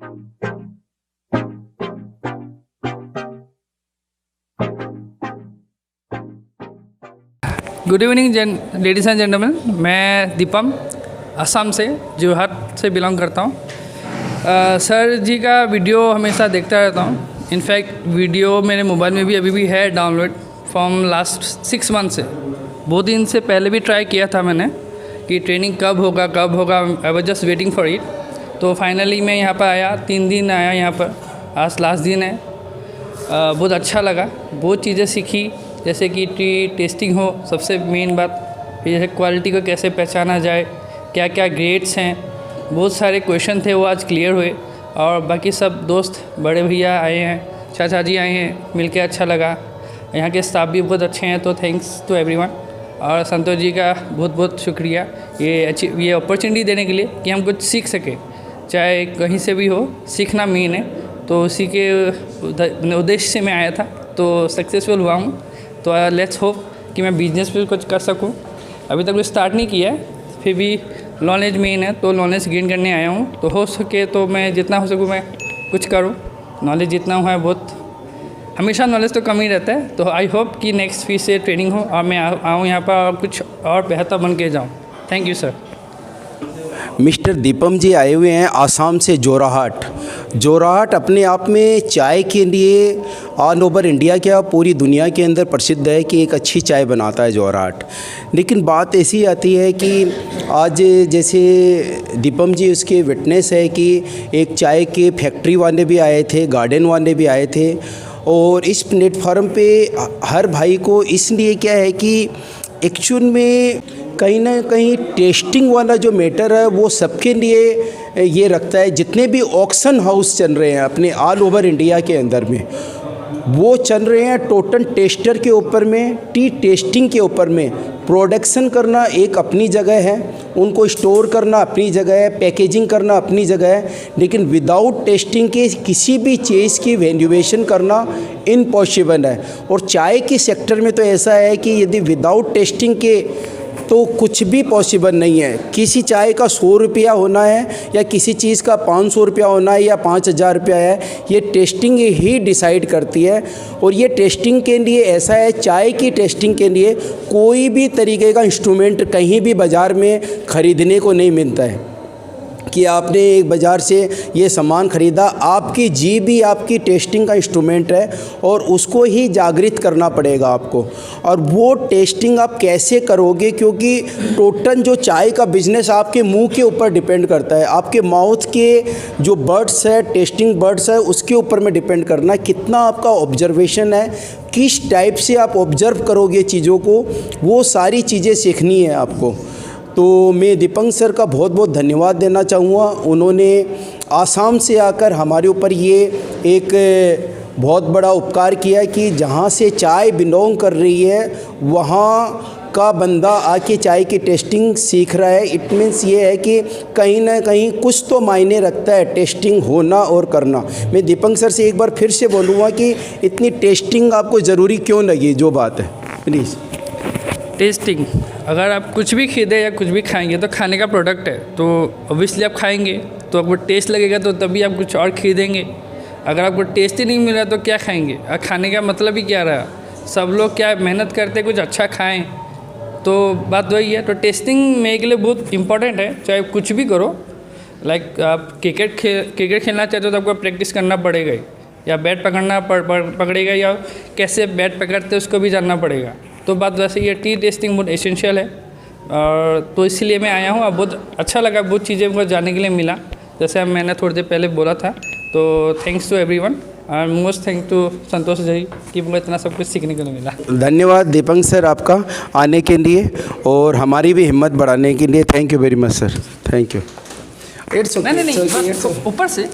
Good evening ladies and gentleman, मैं दीपम असम से जोरहाट से बिलोंग करता हूँ। सर जी का वीडियो हमेशा देखता रहता हूँ। इनफैक्ट वीडियो मेरे मोबाइल में भी अभी भी है डाउनलोड फ्रॉम लास्ट 6 मंथ से। बहुत दिन से पहले भी ट्राई किया था मैंने कि ट्रेनिंग कब होगा। I was just waiting for it. तो फाइनली मैं यहाँ पर आया, 3 दिन आया यहाँ पर, आज लास्ट दिन है। बहुत अच्छा लगा, बहुत चीज़ें सीखी, जैसे कि टेस्टिंग हो सबसे मेन बात, फिर जैसे क्वालिटी को कैसे पहचाना जाए, क्या क्या ग्रेड्स हैं, बहुत सारे क्वेश्चन थे वो आज क्लियर हुए। और बाकी सब दोस्त बड़े भैया आए हैं, चाचा जी आए हैं, मिलके अच्छा लगा। यहाँ के स्टाफ भी बहुत अच्छे हैं, तो थैंक्स टू एवरीवन। और संतोष जी का बहुत बहुत शुक्रिया ये अपॉर्चुनिटी देने के लिए कि हम कुछ सीख सकें, चाहे कहीं से भी हो, सीखना मेन है। तो उसी के उद्देश्य से मैं आया था, तो सक्सेसफुल हुआ हूँ। तो लेट्स होप कि मैं बिजनेस पे कुछ कर सकूँ। अभी तक कुछ स्टार्ट नहीं किया है, फिर भी नॉलेज मेन है, तो नॉलेज गेन करने आया हूँ। तो हो सके तो मैं जितना हो सकूँ मैं कुछ करूँ। नॉलेज जितना हुआ है बहुत, हमेशा नॉलेज तो कम ही रहता है। तो आई होप कि नेक्स्ट फीस से ट्रेनिंग हो और मैं आऊँ यहाँ पर और कुछ और बेहतर बन के जाऊँ। Thank you sir. Mister Deepam ji आए हुए हैं आसाम से जोरहाट अपने आप में चाय के लिए ऑल ओवर इंडिया क्या पूरी दुनिया के अंदर प्रसिद्ध है कि एक अच्छी चाय बनाता है जोरहाट। लेकिन बात ऐसी आती है कि आज जैसे दीपम जी उसके विटनेस है कि एक चाय के फैक्ट्री वाले भी आए थे, गार्डन वाले भी आए थे। और इस प्लेटफॉर्म पे हर भाई को इसलिए क्या है कि एक्चुअल में कहीं ना कहीं टेस्टिंग वाला जो मैटर है वो सबके लिए ये रखता है। जितने भी ऑक्शन हाउस चल रहे हैं अपने ऑल ओवर इंडिया के अंदर में, वो चल रहे हैं टोटल टेस्टर के ऊपर में, टी टेस्टिंग के ऊपर में। प्रोडक्शन करना एक अपनी जगह है, उनको स्टोर करना अपनी जगह है, पैकेजिंग करना अपनी जगह है, लेकिन विदाउट टेस्टिंग के किसी भी चीज़ की वैल्यूएशन करना इम्पॉसिबल है। और चाय के सेक्टर में तो ऐसा है कि यदि विदाउट टेस्टिंग के तो कुछ भी पॉसिबल नहीं है। किसी चाय का 100 रुपया होना है या किसी चीज़ का 500 रुपया होना है या 5000 रुपया है, ये टेस्टिंग ही डिसाइड करती है। और ये टेस्टिंग के लिए ऐसा है, चाय की टेस्टिंग के लिए कोई भी तरीके का इंस्ट्रूमेंट कहीं भी बाज़ार में ख़रीदने को नहीं मिलता है कि आपने एक बाज़ार से ये सामान ख़रीदा। आपकी जीभ भी आपकी टेस्टिंग का इंस्ट्रूमेंट है और उसको ही जागृत करना पड़ेगा आपको। और वो टेस्टिंग आप कैसे करोगे, क्योंकि टोटल जो चाय का बिज़नेस आपके मुंह के ऊपर डिपेंड करता है। आपके माउथ के जो बर्ड्स है, टेस्टिंग बर्ड्स है, उसके ऊपर में डिपेंड करना है कितना आपका ऑब्जर्वेशन है, किस टाइप से आप ऑब्जर्व करोगे चीज़ों को, वो सारी चीज़ें सीखनी है आपको। तो मैं दीपक सर का बहुत बहुत धन्यवाद देना चाहूँगा। उन्होंने आसाम से आकर हमारे ऊपर ये एक बहुत बड़ा उपकार किया कि जहाँ से चाय बिलोंग कर रही है वहाँ का बंदा आके चाय की टेस्टिंग सीख रहा है। इट मीन्स ये है कि कहीं ना कहीं कुछ तो मायने रखता है टेस्टिंग होना और करना। मैं दीपक सर से एक बार फिर से बोलूँगा कि इतनी टेस्टिंग आपको ज़रूरी क्यों लगी, जो बात है प्लीज़। टेस्टिंग, अगर आप कुछ भी खरीदें या कुछ भी खाएंगे तो खाने का प्रोडक्ट है, तो ऑब्वियसली आप खाएंगे तो आपको टेस्ट लगेगा, तो तभी आप कुछ और खरीदेंगे। अगर आपको टेस्ट ही नहीं मिल रहा तो क्या खाएंगे? खाने का मतलब ही क्या रहा? सब लोग क्या मेहनत करते कुछ अच्छा खाएं, तो बात वही है। तो टेस्टिंग मेरे के लिए बहुत इंपॉर्टेंट है, चाहे कुछ भी करो। लाइक आप क्रिकेट खेलना चाहते हो तो आपको प्रैक्टिस करना पड़ेगा ही, या बैट पकड़ना पकड़ेगा, या कैसे बैट पकड़ते उसको भी जानना पड़ेगा। तो बात वैसे ये टी टेस्टिंग बहुत एसेंशियल है। और तो इसलिए मैं आया हूँ। अब बहुत अच्छा लगा, बहुत चीज़ें मुझे जानने के लिए मिला, जैसे मैंने थोड़ी देर पहले बोला था। तो thanks to everyone and most thank to Santosh ji कि मुझे इतना सब कुछ सीखने को मिला। धन्यवाद दीपक सर आपका आने के लिए और हमारी भी हिम्मत बढ़ाने के लिए। Thank you very much sir, thank you. नहीं ऊपर से